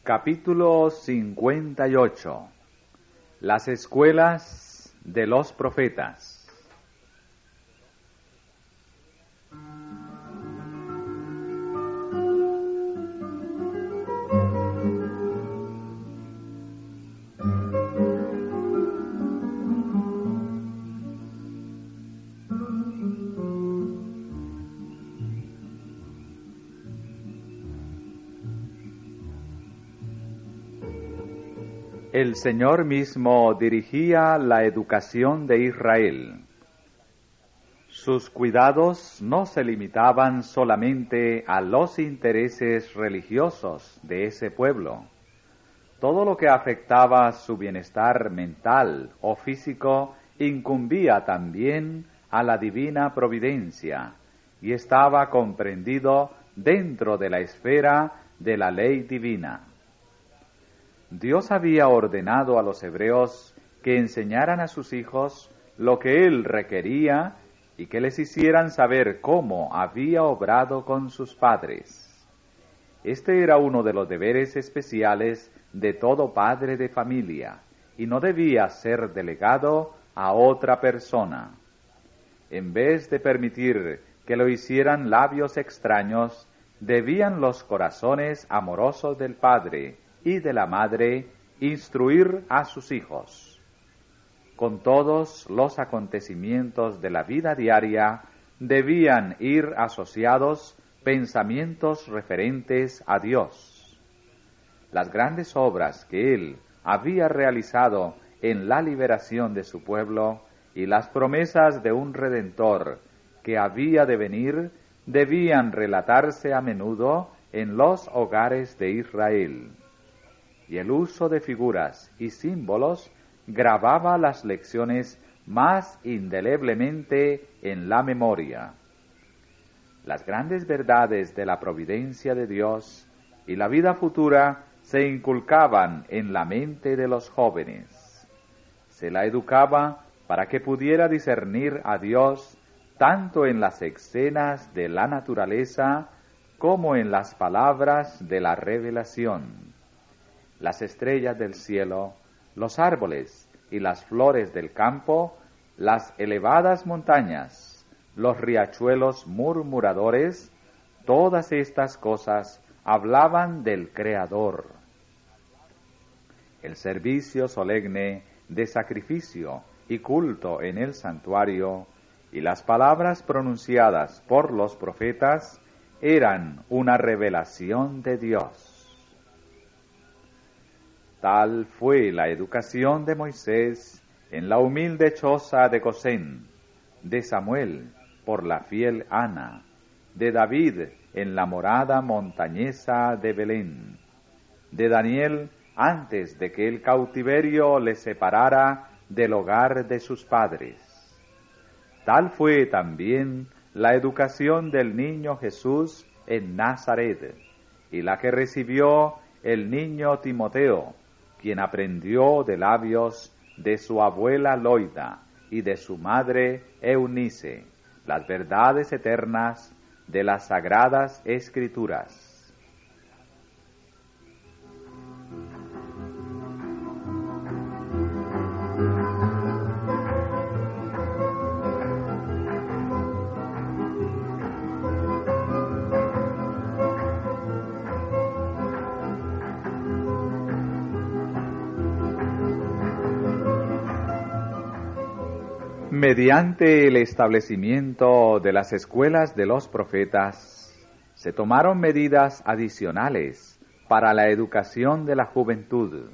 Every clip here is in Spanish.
Capítulo 58. Las escuelas de los profetas. El Señor mismo dirigía la educación de Israel. Sus cuidados no se limitaban solamente a los intereses religiosos de ese pueblo. Todo lo que afectaba su bienestar mental o físico incumbía también a la divina providencia y estaba comprendido dentro de la esfera de la ley divina. Dios había ordenado a los hebreos que enseñaran a sus hijos lo que Él requería y que les hicieran saber cómo había obrado con sus padres. Este era uno de los deberes especiales de todo padre de familia y no debía ser delegado a otra persona. En vez de permitir que lo hicieran labios extraños, debían los corazones amorosos del padre y de la madre instruir a sus hijos. Con todos los acontecimientos de la vida diaria debían ir asociados pensamientos referentes a Dios. Las grandes obras que Él había realizado en la liberación de su pueblo y las promesas de un Redentor que había de venir debían relatarse a menudo en los hogares de Israel. Y el uso de figuras y símbolos grababa las lecciones más indeleblemente en la memoria. Las grandes verdades de la providencia de Dios y la vida futura se inculcaban en la mente de los jóvenes. Se la educaba para que pudiera discernir a Dios tanto en las escenas de la naturaleza como en las palabras de la revelación. Las estrellas del cielo, los árboles y las flores del campo, las elevadas montañas, los riachuelos murmuradores, todas estas cosas hablaban del Creador. El servicio solemne de sacrificio y culto en el santuario y las palabras pronunciadas por los profetas eran una revelación de Dios. Tal fue la educación de Moisés en la humilde choza de Gosén, de Samuel por la fiel Ana, de David en la morada montañesa de Belén, de Daniel antes de que el cautiverio le separara del hogar de sus padres. Tal fue también la educación del niño Jesús en Nazaret, y la que recibió el niño Timoteo, quien aprendió de labios de su abuela Loida y de su madre Eunice las verdades eternas de las sagradas Escrituras. Mediante el establecimiento de las escuelas de los profetas, se tomaron medidas adicionales para la educación de la juventud.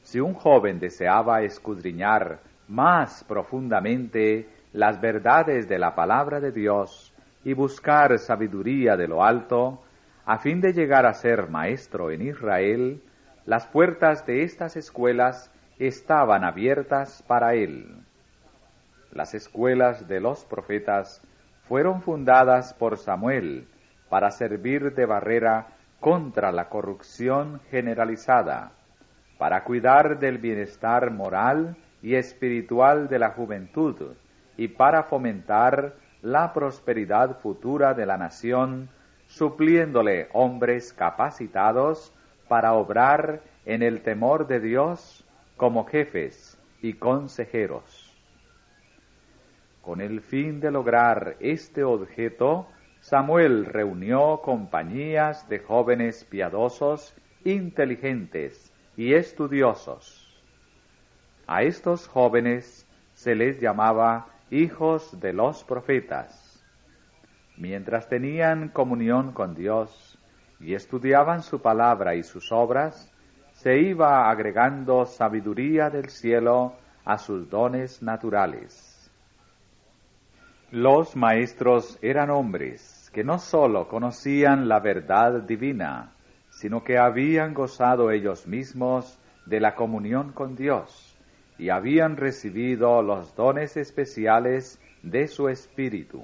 Si un joven deseaba escudriñar más profundamente las verdades de la palabra de Dios y buscar sabiduría de lo alto, a fin de llegar a ser maestro en Israel, las puertas de estas escuelas estaban abiertas para él. Las escuelas de los profetas fueron fundadas por Samuel para servir de barrera contra la corrupción generalizada, para cuidar del bienestar moral y espiritual de la juventud y para fomentar la prosperidad futura de la nación, supliéndole hombres capacitados para obrar en el temor de Dios como jefes y consejeros. Con el fin de lograr este objeto, Samuel reunió compañías de jóvenes piadosos, inteligentes y estudiosos. A estos jóvenes se les llamaba hijos de los profetas. Mientras tenían comunión con Dios y estudiaban su palabra y sus obras, se iba agregando sabiduría del cielo a sus dones naturales. Los maestros eran hombres que no sólo conocían la verdad divina, sino que habían gozado ellos mismos de la comunión con Dios y habían recibido los dones especiales de su espíritu.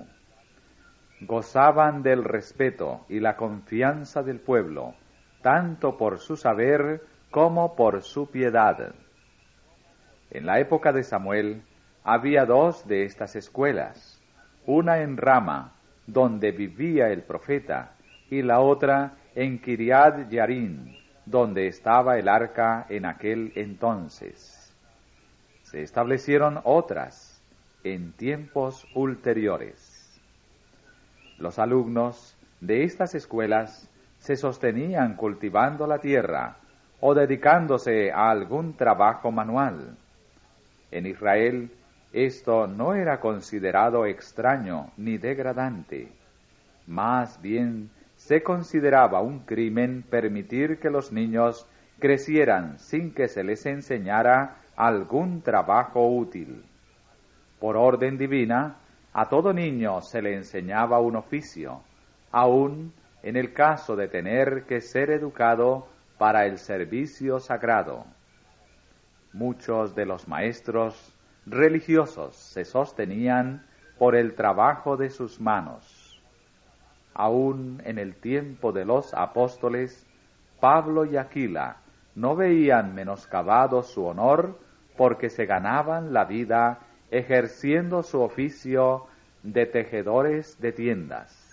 Gozaban del respeto y la confianza del pueblo, tanto por su saber como por su piedad. En la época de Samuel había dos de estas escuelas, una en Rama, donde vivía el profeta, y la otra en Kiriat Yarim, donde estaba el arca en aquel entonces. Se establecieron otras en tiempos ulteriores. Los alumnos de estas escuelas se sostenían cultivando la tierra o dedicándose a algún trabajo manual. En Israel, esto no era considerado extraño ni degradante. Más bien, se consideraba un crimen permitir que los niños crecieran sin que se les enseñara algún trabajo útil. Por orden divina, a todo niño se le enseñaba un oficio, aun en el caso de tener que ser educado para el servicio sagrado. Muchos de los maestros religiosos se sostenían por el trabajo de sus manos. Aún en el tiempo de los apóstoles, Pablo y Aquila no veían menoscabado su honor porque se ganaban la vida ejerciendo su oficio de tejedores de tiendas.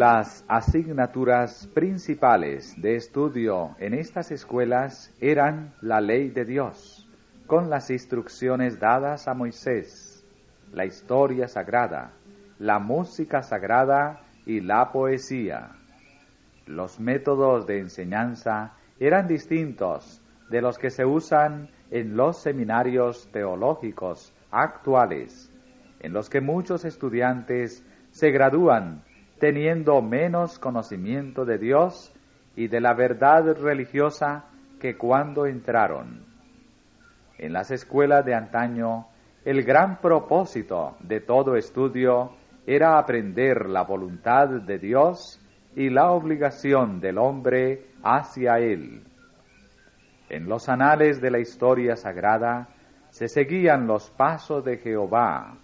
Las asignaturas principales de estudio en estas escuelas eran la ley de Dios, con las instrucciones dadas a Moisés, la historia sagrada, la música sagrada y la poesía. Los métodos de enseñanza eran distintos de los que se usan en los seminarios teológicos actuales, en los que muchos estudiantes se gradúan teniendo menos conocimiento de Dios y de la verdad religiosa que cuando entraron. En las escuelas de antaño, el gran propósito de todo estudio era aprender la voluntad de Dios y la obligación del hombre hacia Él. En los anales de la historia sagrada se seguían los pasos de Jehová,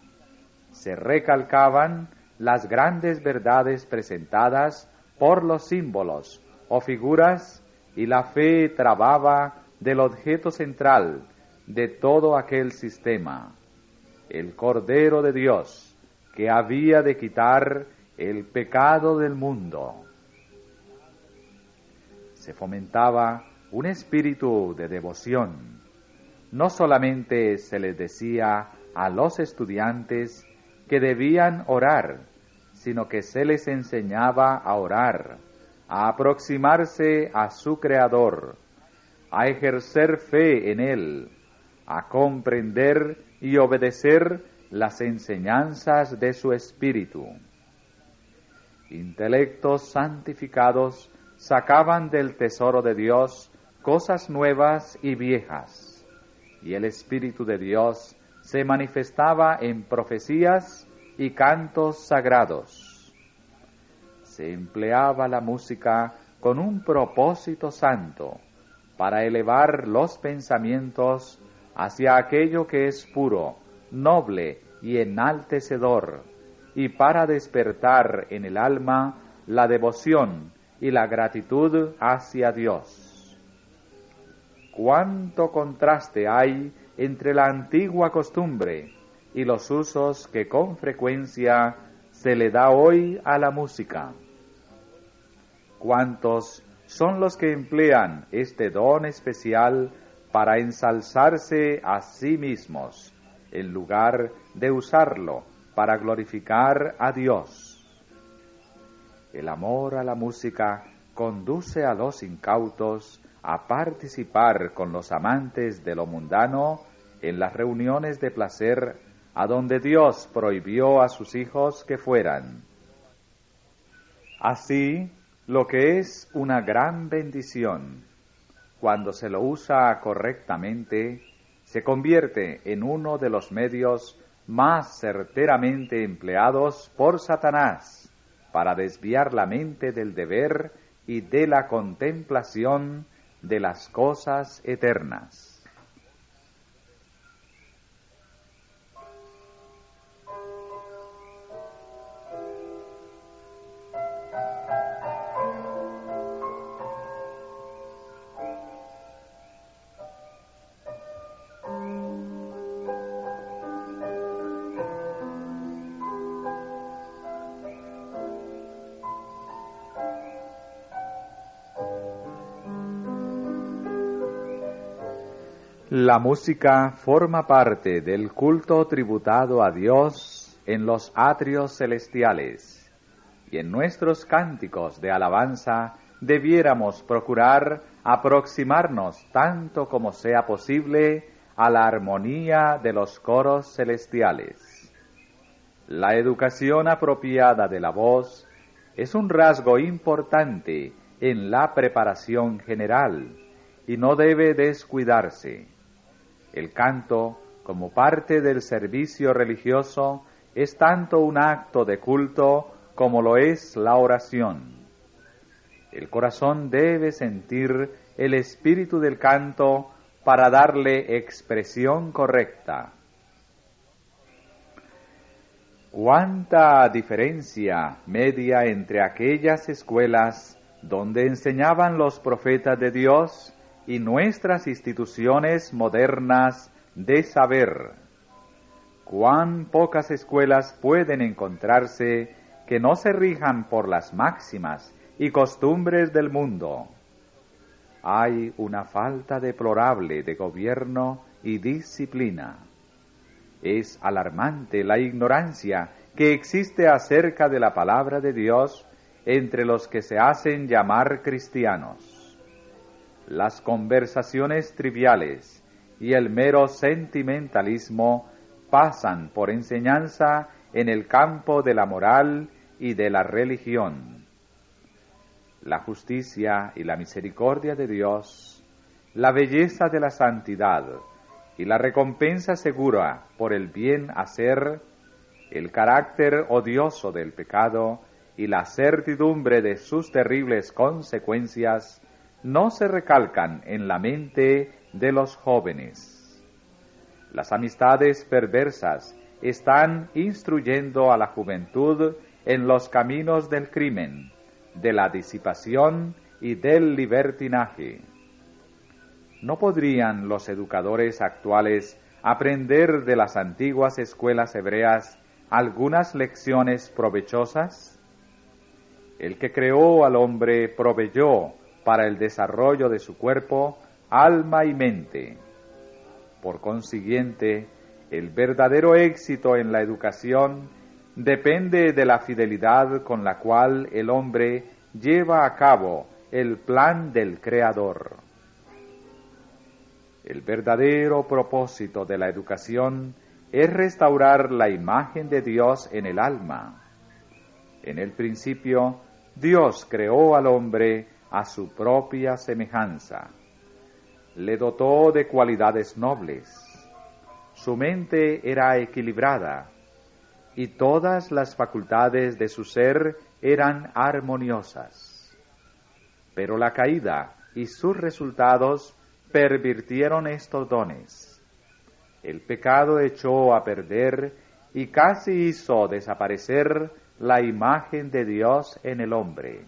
se recalcaban las grandes verdades presentadas por los símbolos o figuras y la fe trababa del objeto central de todo aquel sistema, el Cordero de Dios, que había de quitar el pecado del mundo. Se fomentaba un espíritu de devoción. No solamente se les decía a los estudiantes que debían orar, sino que se les enseñaba a orar, a aproximarse a su Creador, a ejercer fe en Él, a comprender y obedecer las enseñanzas de su Espíritu. Intelectos santificados sacaban del tesoro de Dios cosas nuevas y viejas, y el Espíritu de Dios se manifestaba en profecías y cantos sagrados. Se empleaba la música con un propósito santo, para elevar los pensamientos hacia aquello que es puro, noble y enaltecedor, y para despertar en el alma la devoción y la gratitud hacia Dios. Cuánto contraste hay entre la antigua costumbre y los usos que con frecuencia se le da hoy a la música. Cuántos son los que emplean este don especial para ensalzarse a sí mismos, en lugar de usarlo para glorificar a Dios. El amor a la música conduce a los incautos a participar con los amantes de lo mundano en las reuniones de placer a donde Dios prohibió a sus hijos que fueran. Así, lo que es una gran bendición, cuando se lo usa correctamente, se convierte en uno de los medios más certeramente empleados por Satanás para desviar la mente del deber y de la contemplación de las cosas eternas. La música forma parte del culto tributado a Dios en los atrios celestiales, y en nuestros cánticos de alabanza debiéramos procurar aproximarnos tanto como sea posible a la armonía de los coros celestiales. La educación apropiada de la voz es un rasgo importante en la preparación general y no debe descuidarse. El canto, como parte del servicio religioso, es tanto un acto de culto como lo es la oración. El corazón debe sentir el espíritu del canto para darle expresión correcta. Cuánta diferencia media entre aquellas escuelas donde enseñaban los profetas de Dios y nuestras instituciones modernas de saber. Cuán pocas escuelas pueden encontrarse que no se rijan por las máximas y costumbres del mundo. Hay una falta deplorable de gobierno y disciplina. Es alarmante la ignorancia que existe acerca de la palabra de Dios entre los que se hacen llamar cristianos. Las conversaciones triviales y el mero sentimentalismo pasan por enseñanza en el campo de la moral y de la religión. La justicia y la misericordia de Dios, la belleza de la santidad y la recompensa segura por el bien hacer, el carácter odioso del pecado y la certidumbre de sus terribles consecuencias no se recalcan en la mente de los jóvenes. Las amistades perversas están instruyendo a la juventud en los caminos del crimen, de la disipación y del libertinaje. ¿No podrían los educadores actuales aprender de las antiguas escuelas hebreas algunas lecciones provechosas? El que creó al hombre proveyó para el desarrollo de su cuerpo, alma y mente. Por consiguiente, el verdadero éxito en la educación depende de la fidelidad con la cual el hombre lleva a cabo el plan del Creador. El verdadero propósito de la educación es restaurar la imagen de Dios en el alma. En el principio, Dios creó al hombre a su propia semejanza. Le dotó de cualidades nobles. Su mente era equilibrada y todas las facultades de su ser eran armoniosas. Pero la caída y sus resultados pervirtieron estos dones. El pecado echó a perder y casi hizo desaparecer la imagen de Dios en el hombre.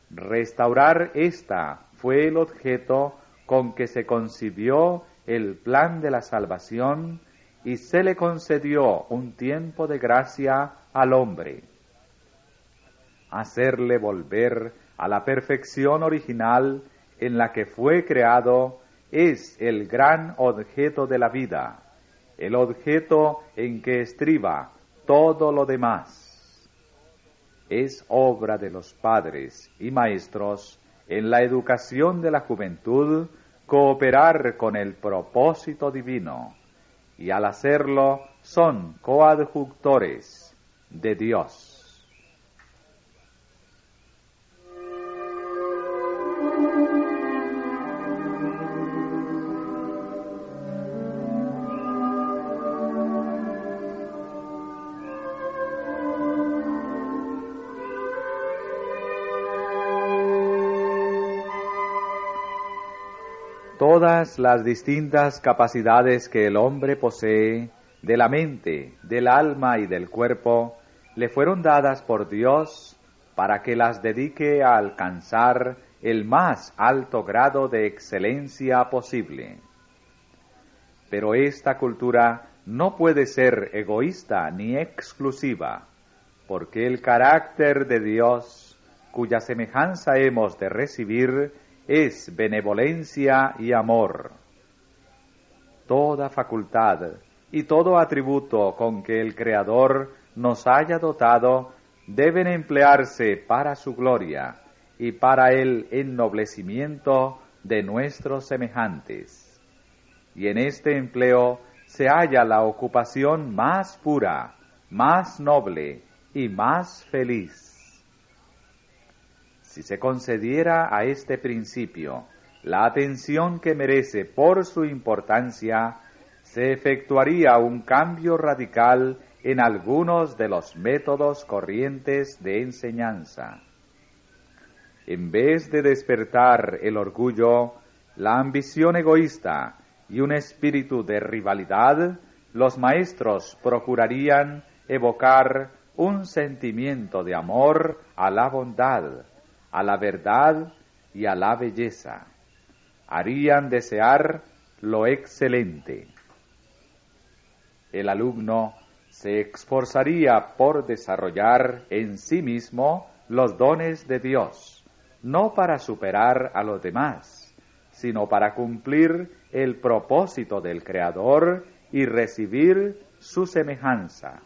Restaurar esta fue el objeto con que se concibió el plan de la salvación y se le concedió un tiempo de gracia al hombre. Hacerle volver a la perfección original en la que fue creado es el gran objeto de la vida, el objeto en que estriba todo lo demás. Es obra de los padres y maestros en la educación de la juventud cooperar con el propósito divino, y al hacerlo son coadjutores de Dios. Todas las distintas capacidades que el hombre posee, de la mente, del alma y del cuerpo, le fueron dadas por Dios para que las dedique a alcanzar el más alto grado de excelencia posible. Pero esta cultura no puede ser egoísta ni exclusiva, porque el carácter de Dios, cuya semejanza hemos de recibir, es benevolencia y amor. Toda facultad y todo atributo con que el Creador nos haya dotado deben emplearse para su gloria y para el ennoblecimiento de nuestros semejantes. Y en este empleo se halla la ocupación más pura, más noble y más feliz. Si se concediera a este principio la atención que merece por su importancia, se efectuaría un cambio radical en algunos de los métodos corrientes de enseñanza. En vez de despertar el orgullo, la ambición egoísta y un espíritu de rivalidad, los maestros procurarían evocar un sentimiento de amor a la bondad, a la verdad y a la belleza. Harían desear lo excelente. El alumno se esforzaría por desarrollar en sí mismo los dones de Dios, no para superar a los demás, sino para cumplir el propósito del Creador y recibir su semejanza.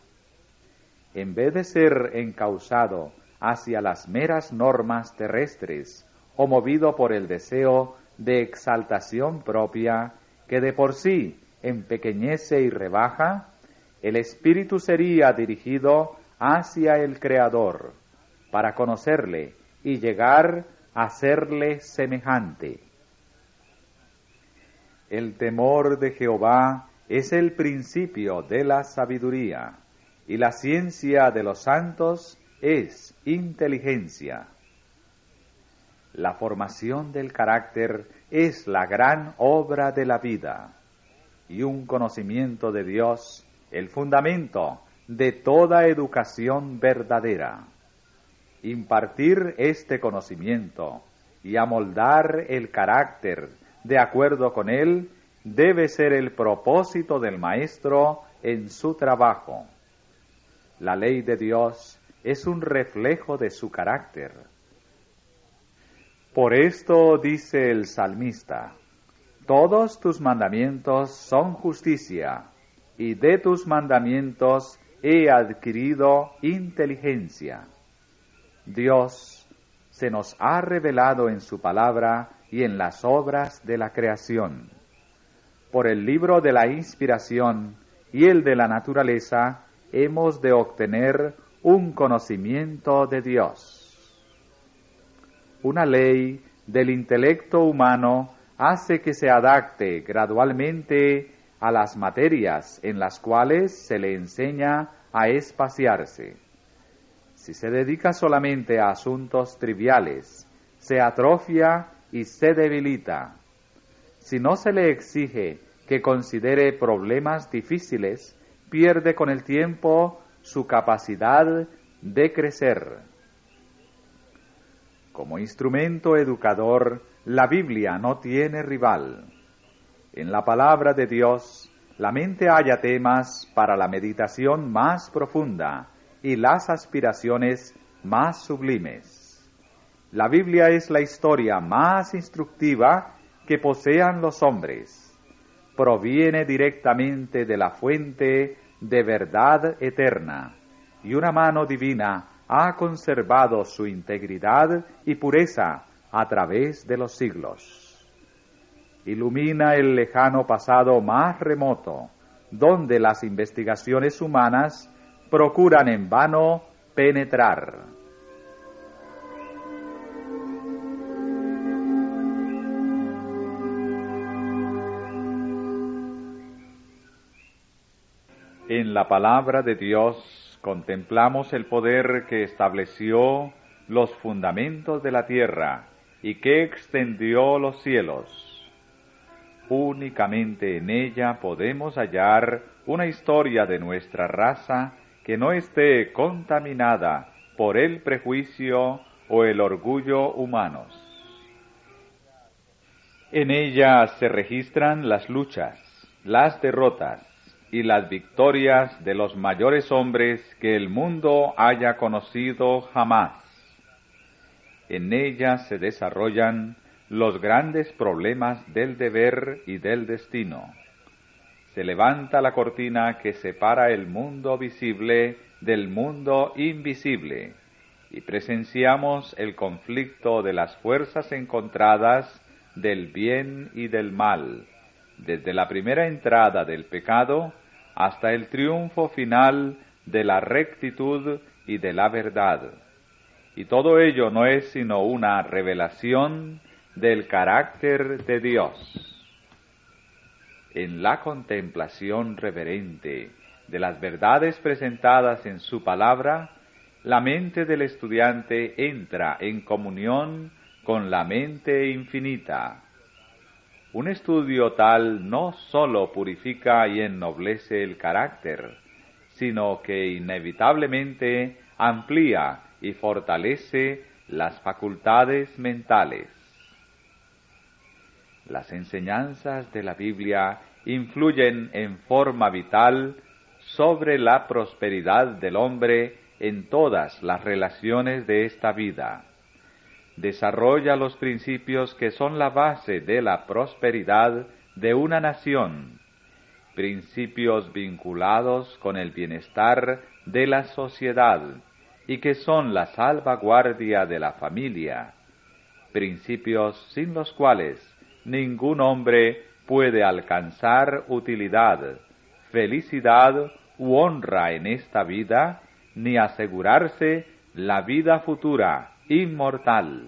En vez de ser encauzado hacia las meras normas terrestres o movido por el deseo de exaltación propia que de por sí empequeñece y rebaja, el espíritu sería dirigido hacia el Creador para conocerle y llegar a serle semejante. El temor de Jehová es el principio de la sabiduría, y la ciencia de los santos es inteligencia. La formación del carácter es la gran obra de la vida, y un conocimiento de Dios, el fundamento de toda educación verdadera. Impartir este conocimiento y amoldar el carácter de acuerdo con él debe ser el propósito del maestro en su trabajo. La ley de Dios es un reflejo de su carácter. Por esto dice el salmista: todos tus mandamientos son justicia, y de tus mandamientos he adquirido inteligencia. Dios se nos ha revelado en su palabra y en las obras de la creación. Por el libro de la inspiración y el de la naturaleza hemos de obtener un conocimiento de Dios. Una ley del intelecto humano hace que se adapte gradualmente a las materias en las cuales se le enseña a espaciarse. Si se dedica solamente a asuntos triviales, se atrofia y se debilita. Si no se le exige que considere problemas difíciles, pierde con el tiempo su capacidad de crecer. Como instrumento educador, la Biblia no tiene rival. En la palabra de Dios, la mente halla temas para la meditación más profunda y las aspiraciones más sublimes. La Biblia es la historia más instructiva que posean los hombres. Proviene directamente de la fuente de verdad eterna, y una mano divina ha conservado su integridad y pureza a través de los siglos. Ilumina el lejano pasado más remoto, donde las investigaciones humanas procuran en vano penetrar. En la palabra de Dios contemplamos el poder que estableció los fundamentos de la tierra y que extendió los cielos. Únicamente en ella podemos hallar una historia de nuestra raza que no esté contaminada por el prejuicio o el orgullo humanos. En ella se registran las luchas, las derrotas y las victorias de los mayores hombres que el mundo haya conocido jamás. En ella se desarrollan los grandes problemas del deber y del destino. Se levanta la cortina que separa el mundo visible del mundo invisible, y presenciamos el conflicto de las fuerzas encontradas del bien y del mal, desde la primera entrada del pecado hasta el triunfo final de la rectitud y de la verdad. Y todo ello no es sino una revelación del carácter de Dios. En la contemplación reverente de las verdades presentadas en su palabra, la mente del estudiante entra en comunión con la mente infinita. Un estudio tal no sólo purifica y ennoblece el carácter, sino que inevitablemente amplía y fortalece las facultades mentales. Las enseñanzas de la Biblia influyen en forma vital sobre la prosperidad del hombre en todas las relaciones de esta vida. Desarrolla los principios que son la base de la prosperidad de una nación, principios vinculados con el bienestar de la sociedad y que son la salvaguardia de la familia, principios sin los cuales ningún hombre puede alcanzar utilidad, felicidad u honra en esta vida, ni asegurarse la vida futura, inmortal.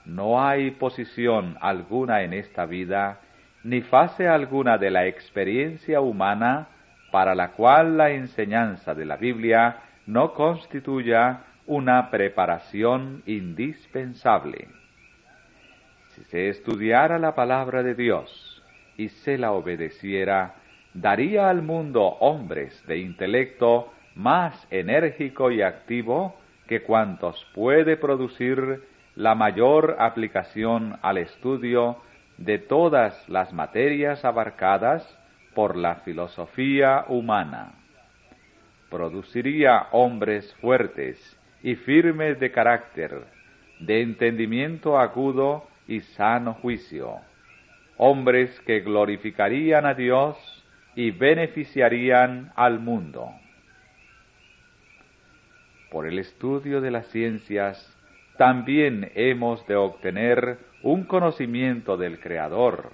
No hay posición alguna en esta vida, ni fase alguna de la experiencia humana para la cual la enseñanza de la Biblia no constituya una preparación indispensable. Si se estudiara la palabra de Dios y se la obedeciera, daría al mundo hombres de intelecto más enérgico y activo que cuantos puede producir la mayor aplicación al estudio de todas las materias abarcadas por la filosofía humana. Produciría hombres fuertes y firmes de carácter, de entendimiento agudo y sano juicio, hombres que glorificarían a Dios y beneficiarían al mundo. Por el estudio de las ciencias, también hemos de obtener un conocimiento del Creador.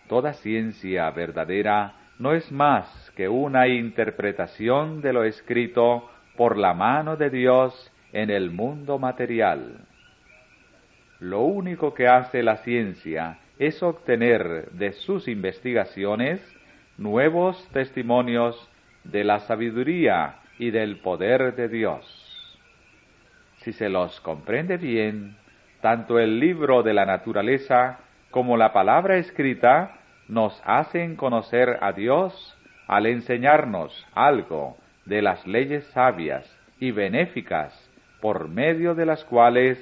Toda ciencia verdadera no es más que una interpretación de lo escrito por la mano de Dios en el mundo material. Lo único que hace la ciencia es obtener de sus investigaciones nuevos testimonios de la sabiduría y del poder de Dios. Si se los comprende bien, Tanto el libro de la naturaleza como la palabra escrita nos hacen conocer a Dios al enseñarnos algo de las leyes sabias y benéficas por medio de las cuales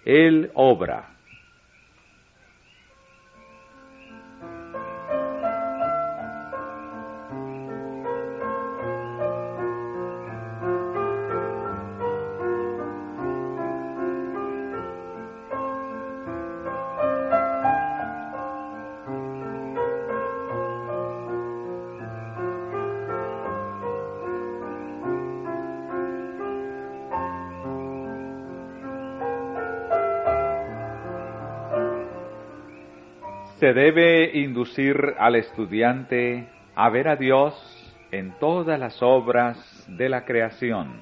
Él obra. Se debe inducir al estudiante a ver a Dios en todas las obras de la creación.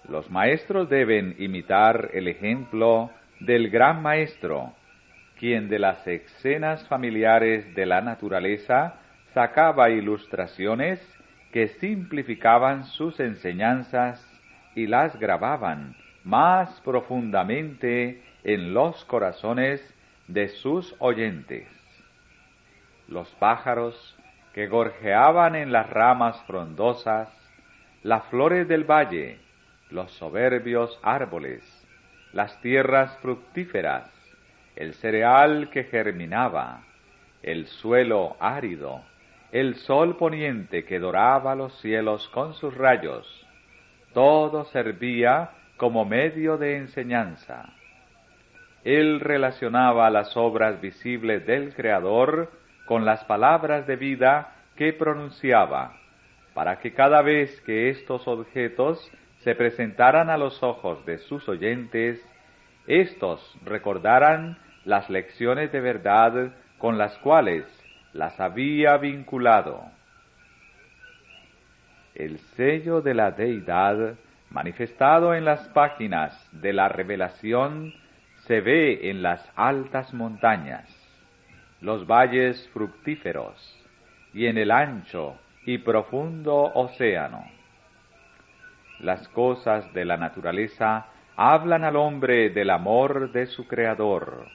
Los maestros deben imitar el ejemplo del gran maestro, quien de las escenas familiares de la naturaleza sacaba ilustraciones que simplificaban sus enseñanzas y las grababan más profundamente en los corazones de sus oyentes. Los pájaros que gorjeaban en las ramas frondosas, las flores del valle, los soberbios árboles, las tierras fructíferas, el cereal que germinaba, el suelo árido, el sol poniente que doraba los cielos con sus rayos, todo servía como medio de enseñanza. Él relacionaba las obras visibles del Creador con las palabras de vida que pronunciaba, para que cada vez que estos objetos se presentaran a los ojos de sus oyentes, éstos recordaran las lecciones de verdad con las cuales las había vinculado. El sello de la deidad, manifestado en las páginas de la revelación, se ve en las altas montañas, los valles fructíferos y en el ancho y profundo océano. Las cosas de la naturaleza hablan al hombre del amor de su Creador.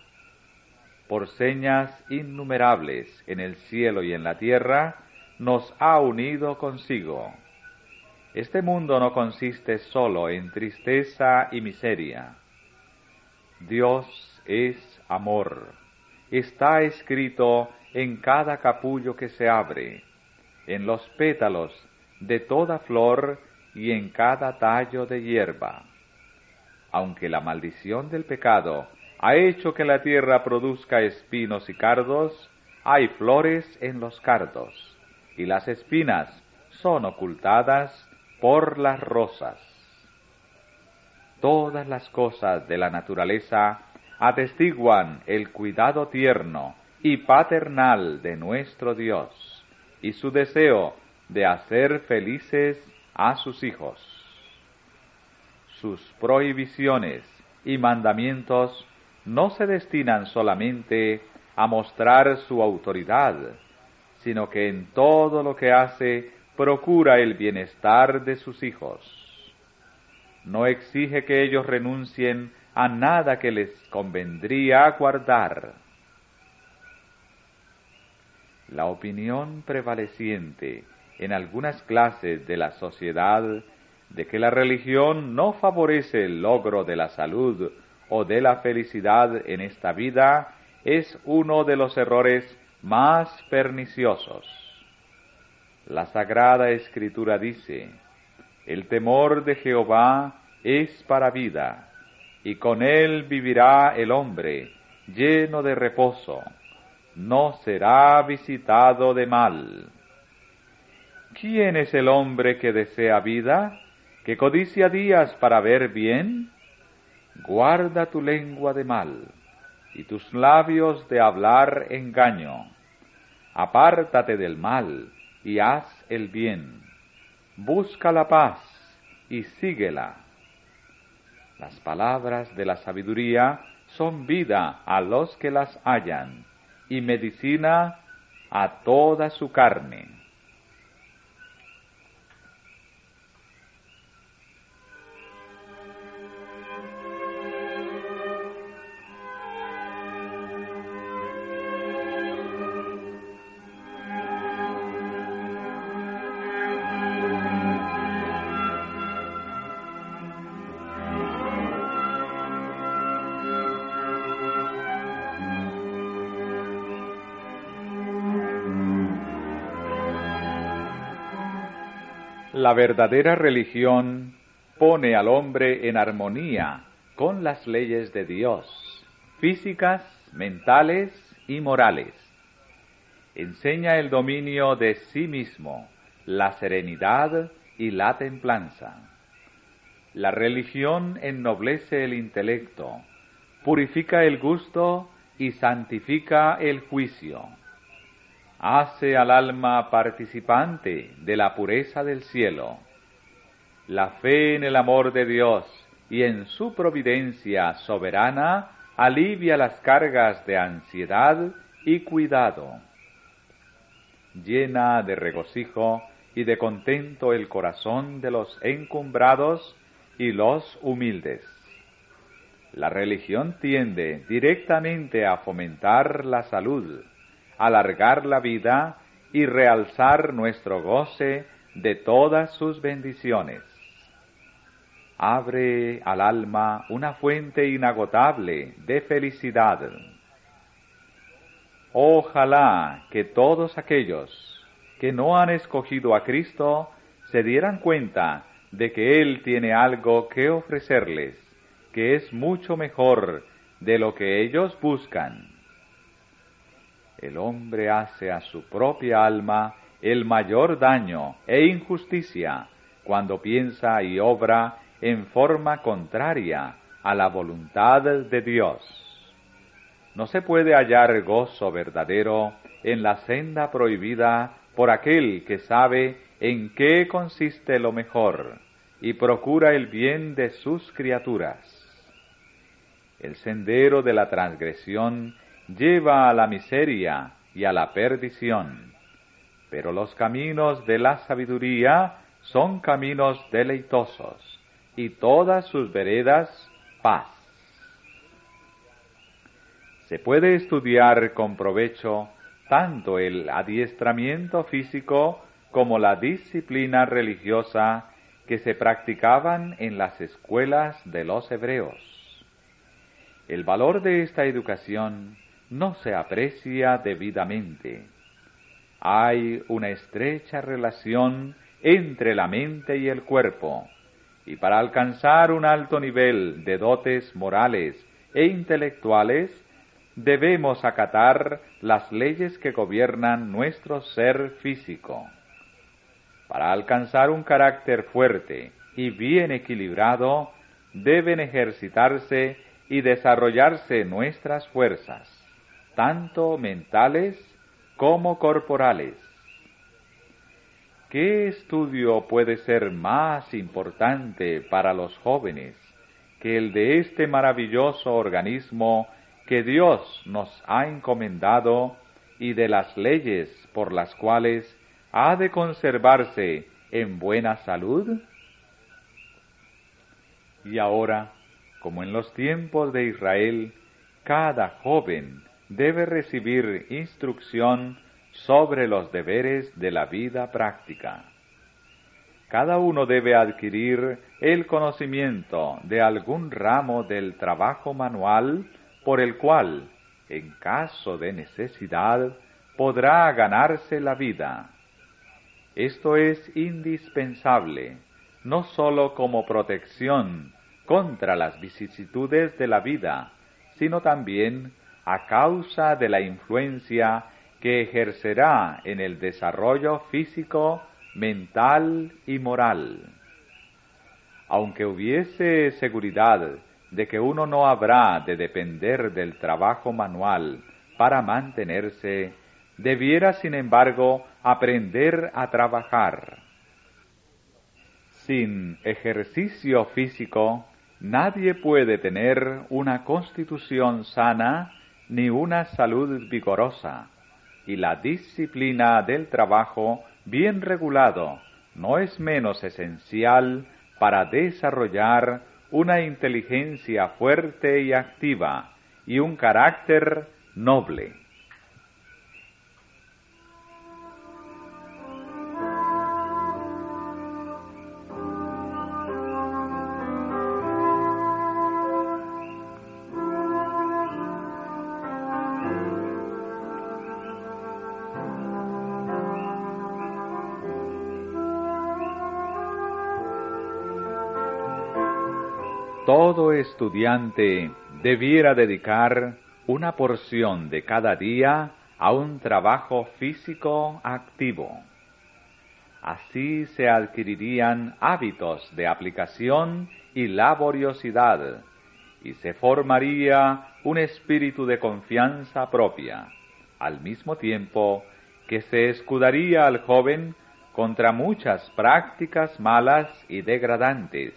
Por señas innumerables en el cielo y en la tierra, nos ha unido consigo. Este mundo no consiste solo en tristeza y miseria. Dios es amor. Está escrito en cada capullo que se abre, en los pétalos de toda flor y en cada tallo de hierba. Aunque la maldición del pecado ha hecho que la tierra produzca espinos y cardos, hay flores en los cardos, y las espinas son ocultadas por las rosas. Todas las cosas de la naturaleza atestiguan el cuidado tierno y paternal de nuestro Dios y su deseo de hacer felices a sus hijos. Sus prohibiciones y mandamientos no se destinan solamente a mostrar su autoridad, sino que en todo lo que hace procura el bienestar de sus hijos. No exige que ellos renuncien a nada que les convendría guardar. La opinión prevaleciente en algunas clases de la sociedad de que la religión no favorece el logro de la salud o de la felicidad en esta vida es uno de los errores más perniciosos. La Sagrada Escritura dice: el temor de Jehová es para vida, y con él vivirá el hombre, lleno de reposo, no será visitado de mal. ¿Quién es el hombre que desea vida, que codicia días para ver bien? Guarda tu lengua de mal, y tus labios de hablar engaño. Apártate del mal, y haz el bien. Busca la paz, y síguela. Las palabras de la sabiduría son vida a los que las hallan, y medicina a toda su carne. La verdadera religión pone al hombre en armonía con las leyes de Dios, físicas, mentales y morales. Enseña el dominio de sí mismo, la serenidad y la templanza. La religión ennoblece el intelecto, purifica el gusto y santifica el juicio. Hace al alma participante de la pureza del cielo. La fe en el amor de Dios y en su providencia soberana alivia las cargas de ansiedad y cuidado. Llena de regocijo y de contento el corazón de los encumbrados y los humildes. La religión tiende directamente a fomentar la salud, alargar la vida y realzar nuestro goce de todas sus bendiciones. Abre al alma una fuente inagotable de felicidad. Ojalá que todos aquellos que no han escogido a Cristo se dieran cuenta de que Él tiene algo que ofrecerles, que es mucho mejor de lo que ellos buscan. El hombre hace a su propia alma el mayor daño e injusticia cuando piensa y obra en forma contraria a la voluntad de Dios. No se puede hallar gozo verdadero en la senda prohibida por aquel que sabe en qué consiste lo mejor y procura el bien de sus criaturas. El sendero de la transgresión lleva a la miseria y a la perdición, pero los caminos de la sabiduría son caminos deleitosos, y todas sus veredas paz. Se puede estudiar con provecho tanto el adiestramiento físico como la disciplina religiosa que se practicaban en las escuelas de los hebreos. El valor de esta educación no se aprecia debidamente. Hay una estrecha relación entre la mente y el cuerpo, y para alcanzar un alto nivel de dotes morales e intelectuales, debemos acatar las leyes que gobiernan nuestro ser físico. Para alcanzar un carácter fuerte y bien equilibrado, deben ejercitarse y desarrollarse nuestras fuerzas, tanto mentales como corporales. ¿Qué estudio puede ser más importante para los jóvenes que el de este maravilloso organismo que Dios nos ha encomendado y de las leyes por las cuales ha de conservarse en buena salud? Y ahora, como en los tiempos de Israel, cada joven debe recibir instrucción sobre los deberes de la vida práctica. Cada uno debe adquirir el conocimiento de algún ramo del trabajo manual por el cual, en caso de necesidad, podrá ganarse la vida. Esto es indispensable, no sólo como protección contra las vicisitudes de la vida, sino también a causa de la influencia que ejercerá en el desarrollo físico, mental y moral. Aunque hubiese seguridad de que uno no habrá de depender del trabajo manual para mantenerse, debiera, sin embargo, aprender a trabajar. Sin ejercicio físico, nadie puede tener una constitución sana ni una salud vigorosa, y la disciplina del trabajo bien regulado no es menos esencial para desarrollar una inteligencia fuerte y activa y un carácter noble. Todo estudiante debiera dedicar una porción de cada día a un trabajo físico activo. Así se adquirirían hábitos de aplicación y laboriosidad, y se formaría un espíritu de confianza propia, al mismo tiempo que se escudaría al joven contra muchas prácticas malas y degradantes,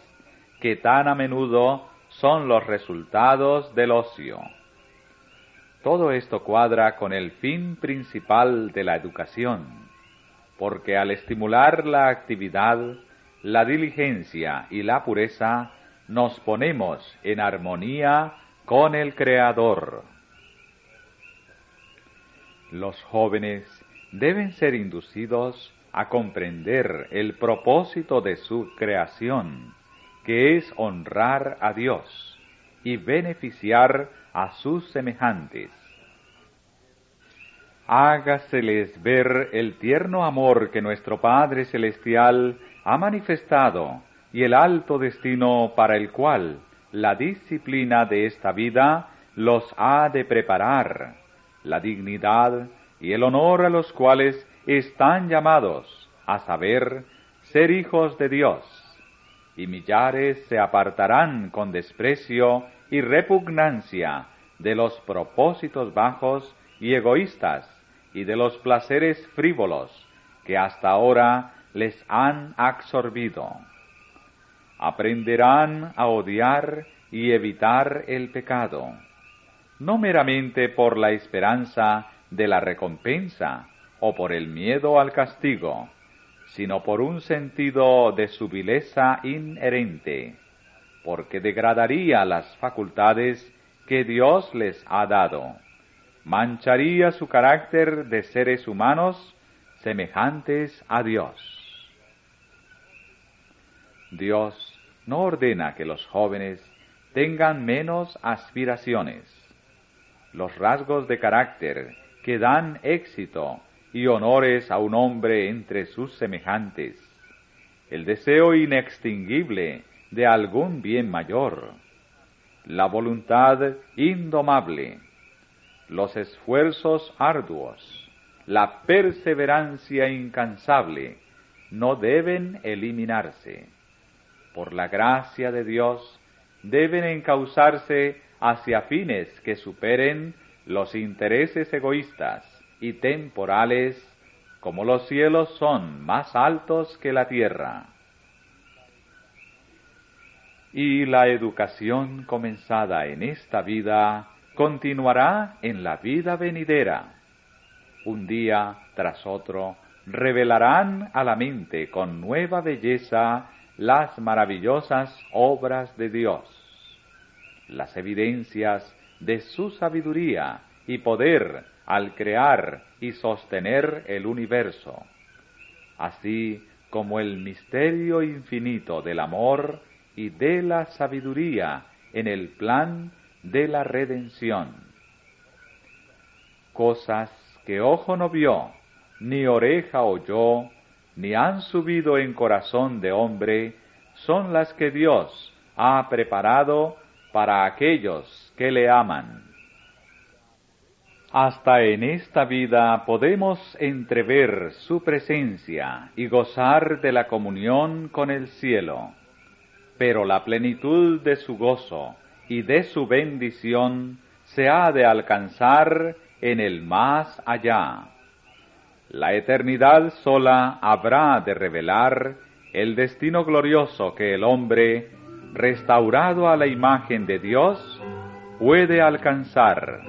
que tan a menudo son los resultados del ocio. Todo esto cuadra con el fin principal de la educación, porque al estimular la actividad, la diligencia y la pureza, nos ponemos en armonía con el Creador. Los jóvenes deben ser inducidos a comprender el propósito de su creación, que es honrar a Dios y beneficiar a sus semejantes. Hágaseles ver el tierno amor que nuestro Padre Celestial ha manifestado y el alto destino para el cual la disciplina de esta vida los ha de preparar, la dignidad y el honor a los cuales están llamados, a saber, ser hijos de Dios, y millares se apartarán con desprecio y repugnancia de los propósitos bajos y egoístas y de los placeres frívolos que hasta ahora les han absorbido. Aprenderán a odiar y evitar el pecado, no meramente por la esperanza de la recompensa o por el miedo al castigo, sino por un sentido de su vileza inherente, porque degradaría las facultades que Dios les ha dado, mancharía su carácter de seres humanos semejantes a Dios. Dios no ordena que los jóvenes tengan menos aspiraciones. Los rasgos de carácter que dan éxito y honores a un hombre entre sus semejantes, el deseo inextinguible de algún bien mayor, la voluntad indomable, los esfuerzos arduos, la perseverancia incansable, no deben eliminarse. Por la gracia de Dios, deben encauzarse hacia fines que superen los intereses egoístas y temporales, como los cielos son más altos que la tierra. Y la educación comenzada en esta vida continuará en la vida venidera. Un día tras otro revelarán a la mente con nueva belleza las maravillosas obras de Dios, las evidencias de su sabiduría y poder al crear y sostener el universo, así como el misterio infinito del amor y de la sabiduría en el plan de la redención. Cosas que ojo no vio, ni oreja oyó, ni han subido en corazón de hombre, son las que Dios ha preparado para aquellos que le aman. Hasta en esta vida podemos entrever su presencia y gozar de la comunión con el cielo, pero la plenitud de su gozo y de su bendición se ha de alcanzar en el más allá. La eternidad sola habrá de revelar el destino glorioso que el hombre, restaurado a la imagen de Dios, puede alcanzar.